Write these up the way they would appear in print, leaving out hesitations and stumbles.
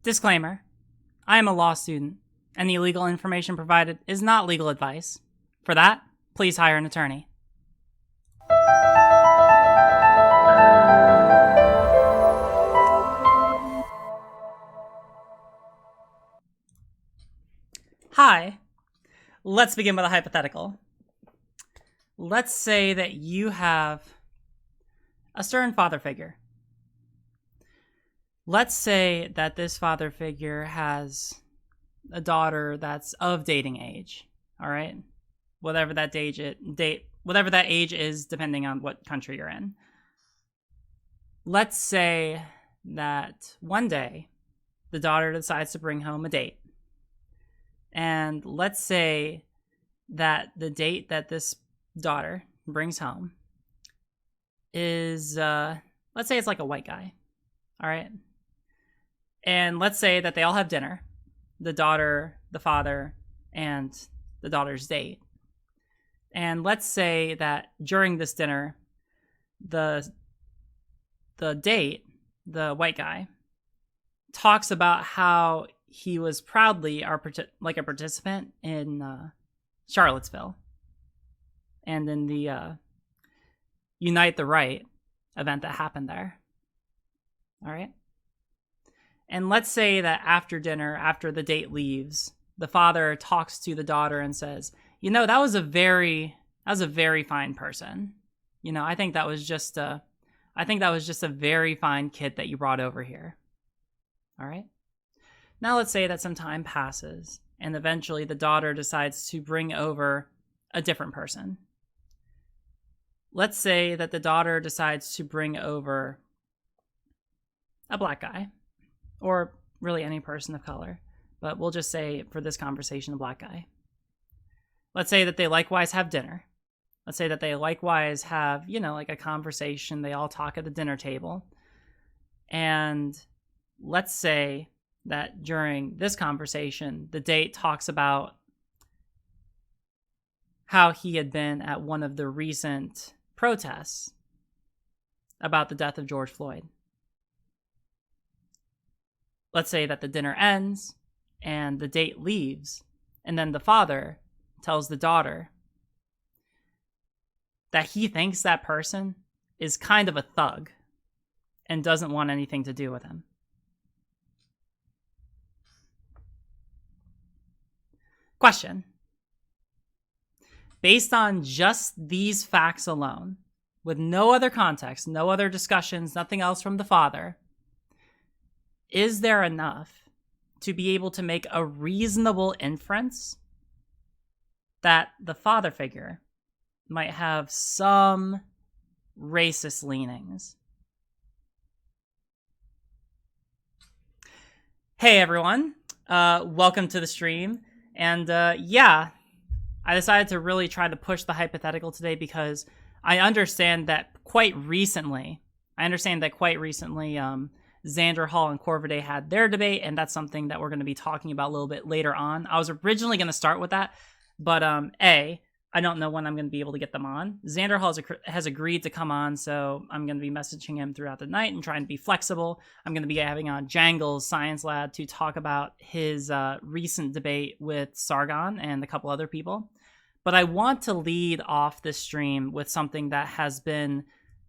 Disclaimer: I am a law student, and the legal information provided is not legal advice. For that, please hire an attorney. Hi. Let's begin with a hypothetical. Let's say that you have a stern father figure. Let's say that this father figure has a daughter that's of dating age. All right, whatever that age is, depending on what country you're in. Let's say that one day the daughter decides to bring home a date, and let's say that the date that this daughter brings home is let's say it's like a white guy. All right, and let's say that they all have dinner, the daughter, the father, and the daughter's date. And let's say that during this dinner, the date, the white guy, talks about how he was proudly a participant in Charlottesville and in the Unite the Right event that happened there. All right. And let's say that after dinner, after the date leaves, the father talks to the daughter and says, "You know, that was a very fine person. You know, I think that was just a very fine kid that you brought over here." All right. Now let's say that some time passes and eventually the daughter decides to bring over a different person. Let's say that the daughter decides to bring over a black guy, or really any person of color, but we'll just say for this conversation, a black guy. Let's say that they likewise have dinner. Let's say that they likewise have, like a conversation. They all talk at the dinner table. And let's say that during this conversation, the date talks about how he had been at one of the recent protests about the death of George Floyd. Let's say that the dinner ends and the date leaves, and then the father tells the daughter that he thinks that person is kind of a thug and doesn't want anything to do with him. Question: based on just these facts alone, with no other context, no other discussions, nothing else from the father, is there enough to be able to make a reasonable inference that the father figure might have some racist leanings? Hey everyone, welcome to the stream. And I decided to really try to push the hypothetical today because I understand that quite recently, Xander Hall and Corvidae had their debate, and that's something that we're going to be talking about a little bit later on. I was originally going to start with that, but I don't know when I'm going to be able to get them on. Xander Hall has agreed to come on, so I'm going to be messaging him throughout the night and trying to be flexible. I'm going to be having on Jangle's Science Lab to talk about his recent debate with Sargon and a couple other people. But I want to lead off this stream with something that has been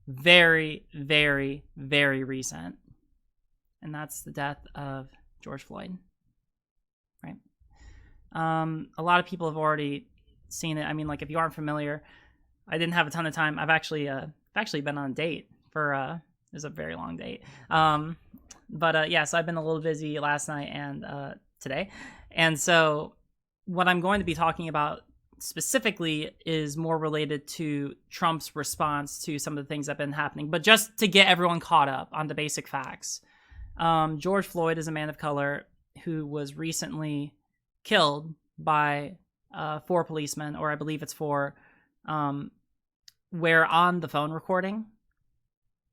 very, very, very recent. And that's the death of George Floyd, right? A lot of people have already seen it. I mean, like, if you aren't familiar, I didn't have a ton of time. I've actually been on a date for it was a very long date. So I've been a little busy last night and today, and so what I'm going to be talking about specifically is more related to Trump's response to some of the things that have been happening. But just to get everyone caught up on the basic facts. George Floyd is a man of color who was recently killed by 4 policemen, or I believe it's 4, where on the phone recording,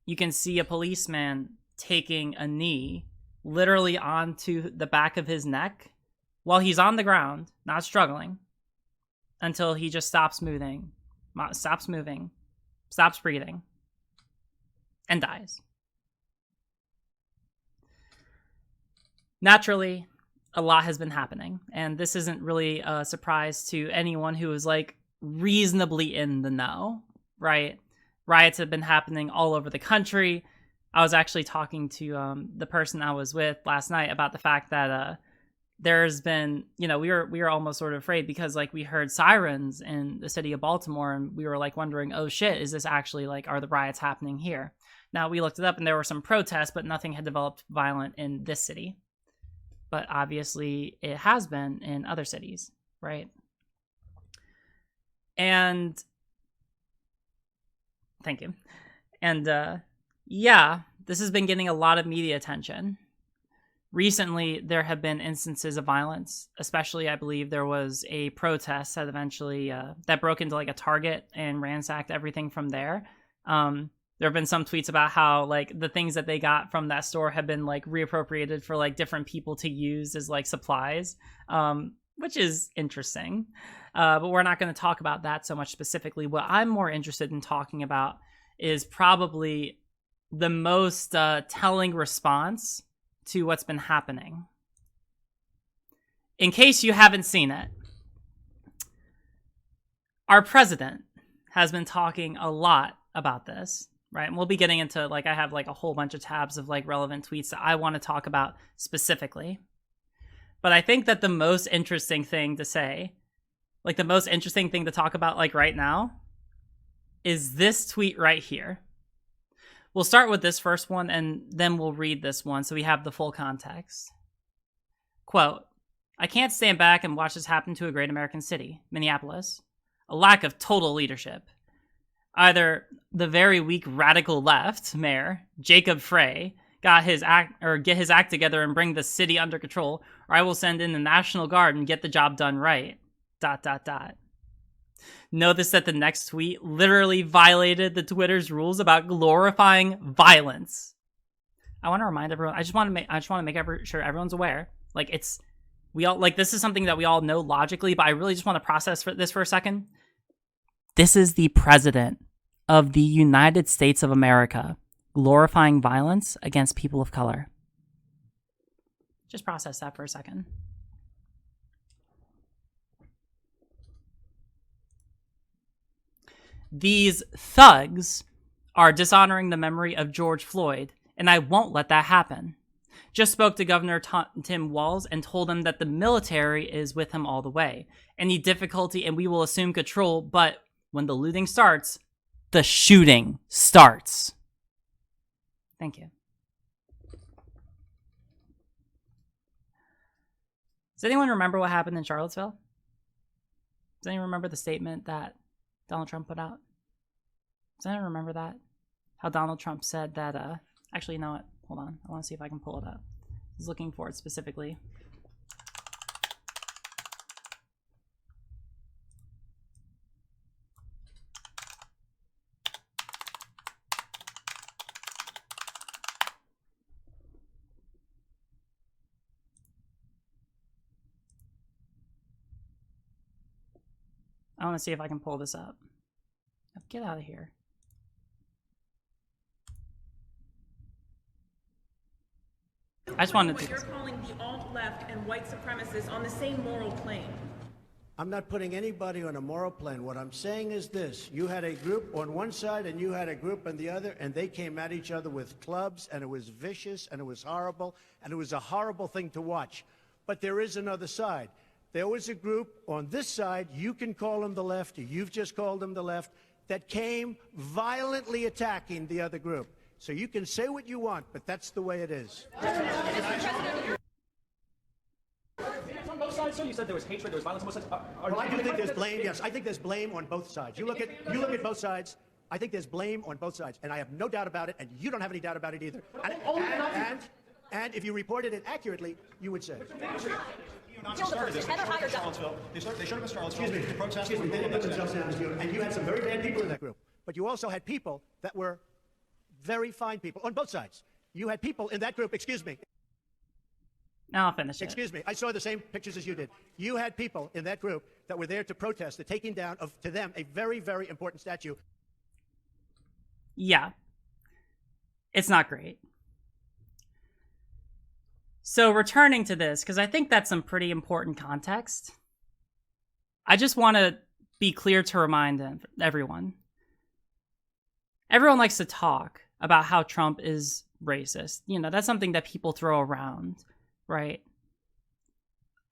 you can see a policeman taking a knee literally onto the back of his neck while he's on the ground, not struggling, until he just stops moving, stops breathing, and dies. Naturally, a lot has been happening, and this isn't really a surprise to anyone who is like reasonably in the know, right? Riots have been happening all over the country. I was actually talking to the person I was with last night about the fact that there's been, we were almost sort of afraid because like we heard sirens in the city of Baltimore, and we were like wondering, oh shit, is this actually like, are the riots happening here? Now we looked it up and there were some protests, but nothing had developed violent in this city. But obviously it has been in other cities, right? And thank you. And yeah, this has been getting a lot of media attention. Recently, there have been instances of violence, especially I believe there was a protest that eventually that broke into like a Target and ransacked everything from there. There have been some tweets about how like the things that they got from that store have been like reappropriated for like different people to use as like supplies, which is interesting. But we're not going to talk about that so much specifically. What I'm more interested in talking about is probably the most telling response to what's been happening. In case you haven't seen it, our president has been talking a lot about this. Right. And we'll be getting into like, I have like a whole bunch of tabs of like relevant tweets that I want to talk about specifically. But I think that the most interesting thing to say, like the most interesting thing to talk about like right now, is this tweet right here. We'll start with this first one and then we'll read this one so we have the full context. Quote, "I can't stand back and watch this happen to a great American city, Minneapolis. A lack of total leadership. Either the very weak radical left mayor, Jacob Frey, get his act together and bring the city under control, or I will send in the National Guard and get the job done right. ... Notice that the next tweet literally violated the Twitter's rules about glorifying violence. I want to remind everyone. I just want to make sure everyone's aware. Like this is something that we all know logically, but I really just want to process this for a second. This is the president of the United States of America glorifying violence against people of color. Just process that for a second. These thugs are dishonoring the memory of George Floyd, and I won't let that happen. Just spoke to Governor Tim Walz and told him that the military is with him all the way. Any difficulty and we will assume control, but when the looting starts, the shooting starts. Thank you. Does anyone remember what happened in Charlottesville? Does anyone remember the statement that Donald Trump put out? Does anyone remember that? How Donald Trump said that, actually, you know what? Hold on. I want to see if I can pull it up. I was looking for it specifically. I want to see if I can pull this up. Get out of here. I just wanted to. You're calling the alt-left and white supremacists on the same moral plane. I'm not putting anybody on a moral plane. What I'm saying is this. You had a group on one side and you had a group on the other, and they came at each other with clubs, and it was vicious, and it was horrible, and it was a horrible thing to watch. But there is another side. There was a group on this side, you can call them the left, or you've just called them the left, that came violently attacking the other group. So you can say what you want, but that's the way it is. On both sides, sir? You said there was hatred, there was violence on both sides. Well, I do think there's blame. Yes, I think there's blame on both sides. You look at both sides. I think there's blame on both sides, and I have no doubt about it, and you don't have any doubt about it either. And if you reported it accurately, you would say. Nazis started this. They showed up in Charlottesville. They showed up in Charlottesville. Excuse me. The protest. Excuse me. They didn't let themselves down, and you had some very bad people in that group. But you also had people that were very fine people on both sides. You had people in that group. Excuse me. Now I'll finish it. Excuse me. I saw the same pictures as you did. You had people in that group that were there to protest the taking down of, to them, a very, very important statue. Yeah. It's not great. So returning to this, because I think that's some pretty important context, I just want to be clear to remind everyone. Everyone likes to talk about how Trump is racist. You know, that's something that people throw around, right?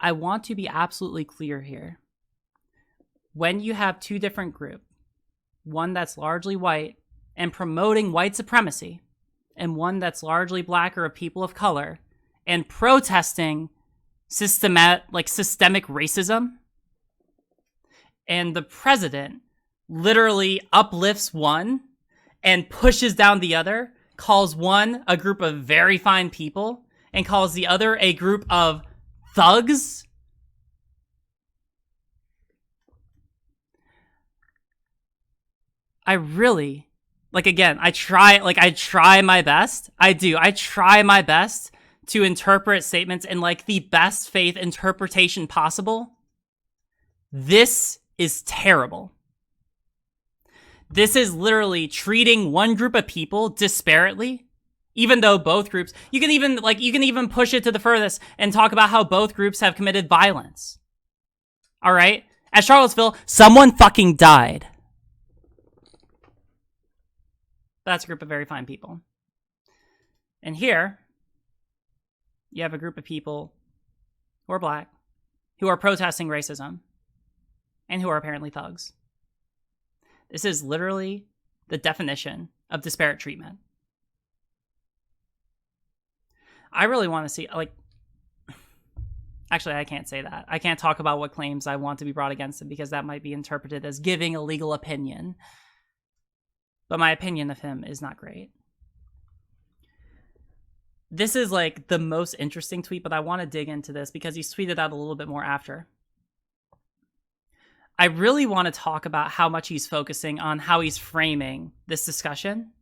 I want to be absolutely clear here. When you have two different groups, one that's largely white and promoting white supremacy, and one that's largely black or a people of color and protesting systemic racism, and the president literally uplifts one and pushes down the other, calls one a group of very fine people, and calls the other a group of thugs. I really, I try my best. I try my best to interpret statements in the best faith interpretation possible. This is terrible. This is literally treating one group of people disparately, even though both groups, you can even push it to the furthest and talk about how both groups have committed violence. All right? At Charlottesville, someone fucking died. That's a group of very fine people. And here, you have a group of people who are black, who are protesting racism, and who are apparently thugs. This is literally the definition of disparate treatment. I really want to see, actually, I can't say that. I can't talk about what claims I want to be brought against him because that might be interpreted as giving a legal opinion. But my opinion of him is not great. This is the most interesting tweet, but I want to dig into this because he's tweeted out a little bit more after. I really want to talk about how much he's focusing on how he's framing this discussion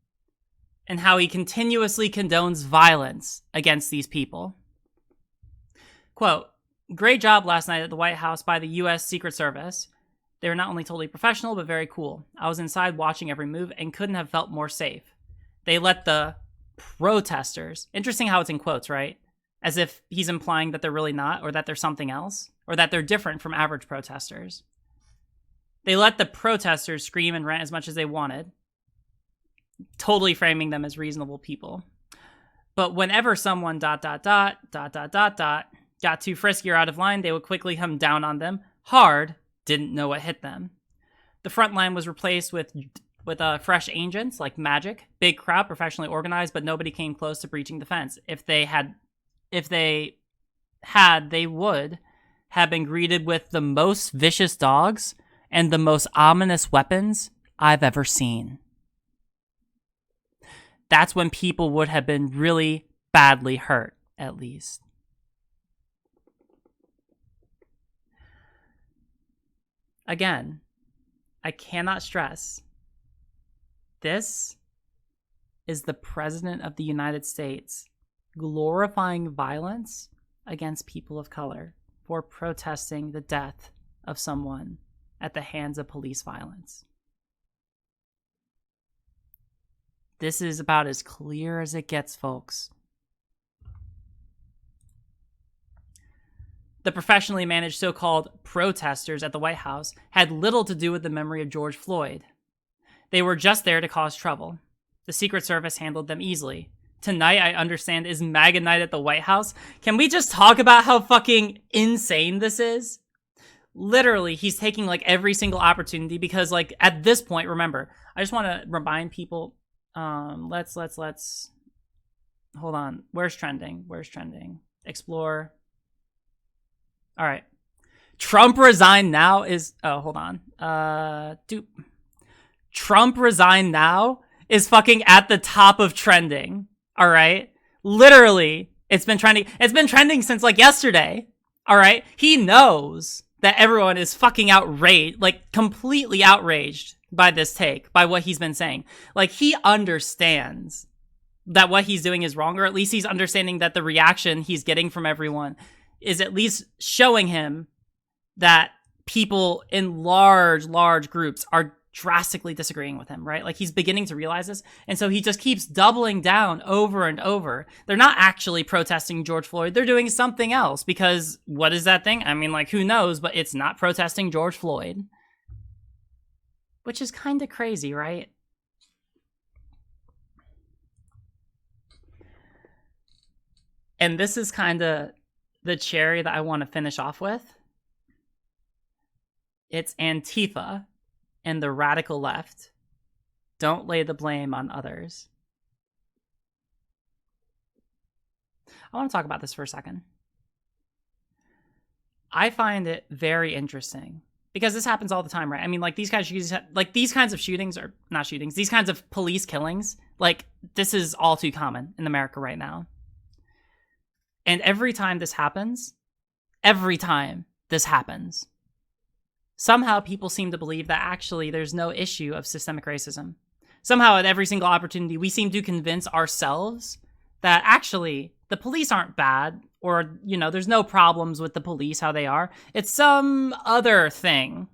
and how he continuously condones violence against these people. Quote, "Great job last night at the White House by the U.S. Secret Service. They were not only totally professional, but very cool. I was inside watching every move and couldn't have felt more safe. They let the protesters," interesting how it's in quotes, right? As if he's implying that they're really not, or that they're something else, or that they're different from average protesters. "They let the protesters scream and rant as much as they wanted," totally framing them as reasonable people. "But whenever someone ... got too frisky or out of line, they would quickly come down on them hard, didn't know what hit them. The front line was replaced with fresh agents like magic, big crowd, professionally organized, but nobody came close to breaching the fence. If they would have been greeted with the most vicious dogs and the most ominous weapons I've ever seen." That's when people would have been really badly hurt, at least. Again, I cannot stress, this is the President of the United States glorifying violence against people of color for protesting the death of someone at the hands of police violence. This is about as clear as it gets, folks. The professionally managed so-called protesters at the White House had little to do with the memory of George Floyd. They were just there to cause trouble. The Secret Service handled them easily. Tonight, I understand, is MAGA night at the White House. Can we just talk about how fucking insane this is? Literally, he's taking every single opportunity because at this point, remember, I just want to remind people, let's hold on. Where's trending? Explore. All right. Trump resign now is, hold on. Trump resign now is fucking at the top of trending. All right. Literally, it's been trending. It's been trending since yesterday. All right. He knows that everyone is fucking outraged, completely outraged by this take, by what he's been saying. He understands that what he's doing is wrong, or at least he's understanding that the reaction he's getting from everyone is at least showing him that people in large groups are drastically disagreeing with him, right? Like he's beginning to realize this. And so he just keeps doubling down over and over. They're not actually protesting George Floyd. They're doing something else because what is that thing? I mean, like who knows, but it's not protesting George Floyd. Which is kind of crazy, right? And this is kind of the cherry that I want to finish off with. It's Antifa and the radical left. Don't lay the blame on others. I want to talk about this for a second. I find it very interesting because this happens all the time, right? I mean, like these kinds of shootings are not shootings. These kinds of police killings, like this is all too common in America right now. And every time this happens, somehow people seem to believe that actually there's no issue of systemic racism. Somehow at every single opportunity, we seem to convince ourselves that actually the police aren't bad or, you know, there's no problems with the police, how they are. It's some other thing.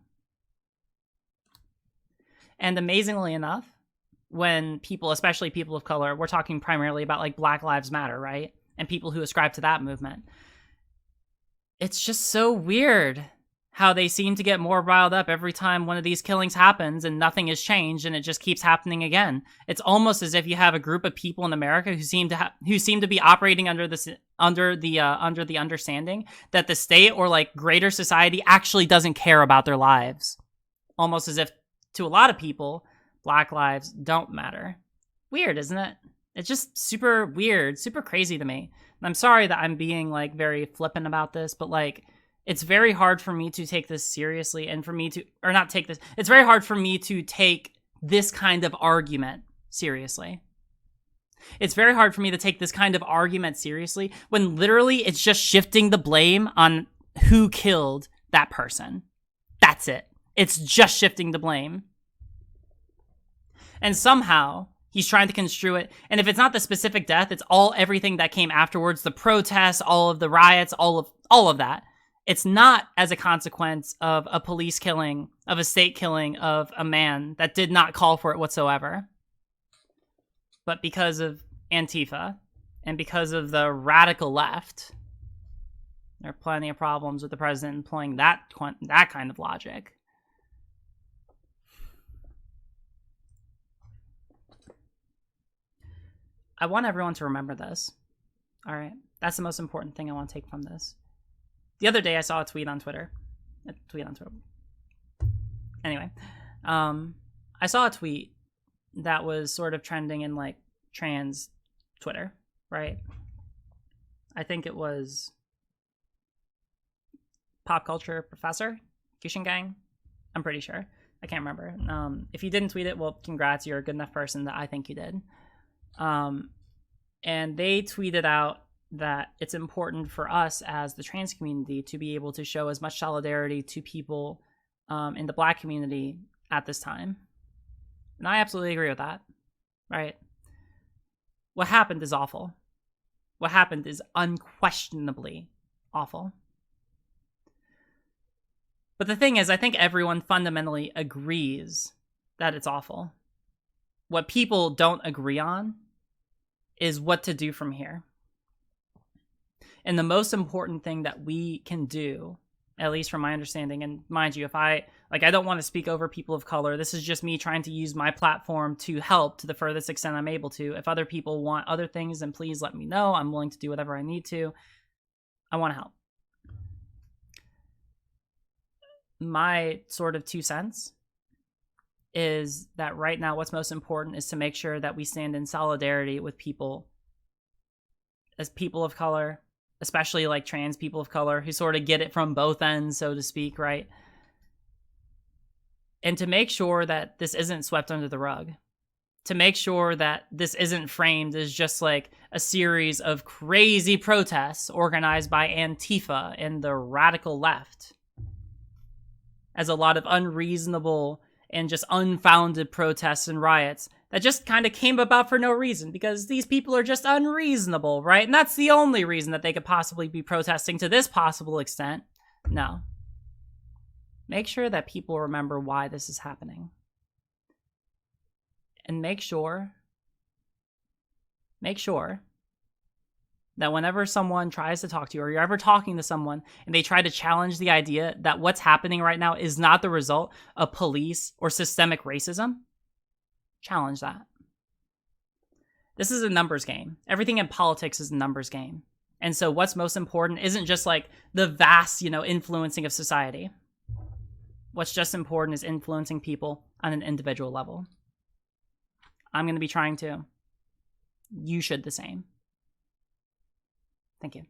And amazingly enough, when people, especially people of color, we're talking primarily about like Black Lives Matter, right? And people who ascribe to that movement. It's just so weird how they seem to get more riled up every time one of these killings happens and nothing has changed and it just keeps happening again. It's almost as if you have a group of people in America who seem to be operating under the understanding that the state or like greater society actually doesn't care about their lives. Almost as if to a lot of people, Black lives don't matter. Weird, isn't it? It's just super weird, super crazy to me. And I'm sorry that I'm being like very flippant about this, but like it's very hard for me to take this seriously and for me to, or not take this, it's very hard for me to take this kind of argument seriously. It's very hard for me to take this kind of argument seriously when literally it's just shifting the blame on who killed that person. That's it. It's just shifting the blame. And somehow he's trying to construe it. And if it's not the specific death, it's everything that came afterwards, the protests, all of the riots, all of that. It's not as a consequence of a police killing, of a state killing of a man that did not call for it whatsoever. But because of Antifa and because of the radical left, there are plenty of problems with the president employing that kind of logic. I want everyone to remember this. All right. That's the most important thing I want to take from this. The other day I saw a tweet on Twitter. Anyway, I saw a tweet that was sort of trending in like trans Twitter, right? I think it was Pop Culture Professor Gang. I'm pretty sure. I can't remember. If you didn't tweet it, well, congrats. You're a good enough person that I think you did. And they tweeted out that it's important for us as the trans community to be able to show as much solidarity to people in the Black community at this time. And I absolutely agree with that, right? What happened is awful. What happened is unquestionably awful. But the thing is, I think everyone fundamentally agrees that it's awful. What people don't agree on is what to do from here. And the most important thing that we can do, at least from my understanding, and mind you, I don't want to speak over people of color. This is just me trying to use my platform to help to the furthest extent I'm able to. If other people want other things, then please let me know. I'm willing to do whatever I need to. I want to help. My sort of 2 cents is that right now what's most important is to make sure that we stand in solidarity with people as people of color, especially like trans people of color who sort of get it from both ends, so to speak, right? And to make sure that this isn't swept under the rug, to make sure that this isn't framed as just like a series of crazy protests organized by Antifa and the radical left, as a lot of unreasonable and just unfounded protests and riots that just kind of came about for no reason because these people are just unreasonable, right? And that's the only reason that they could possibly be protesting to this possible extent. No. Make sure that people remember why this is happening. And make sure that whenever someone tries to talk to you, or you're ever talking to someone and they try to challenge the idea that what's happening right now is not the result of police or systemic racism, challenge that. This is a numbers game. Everything in politics is a numbers game. And so what's most important isn't just like the vast, influencing of society. What's just important is influencing people on an individual level. I'm going to be trying to. You should the same. Thank you.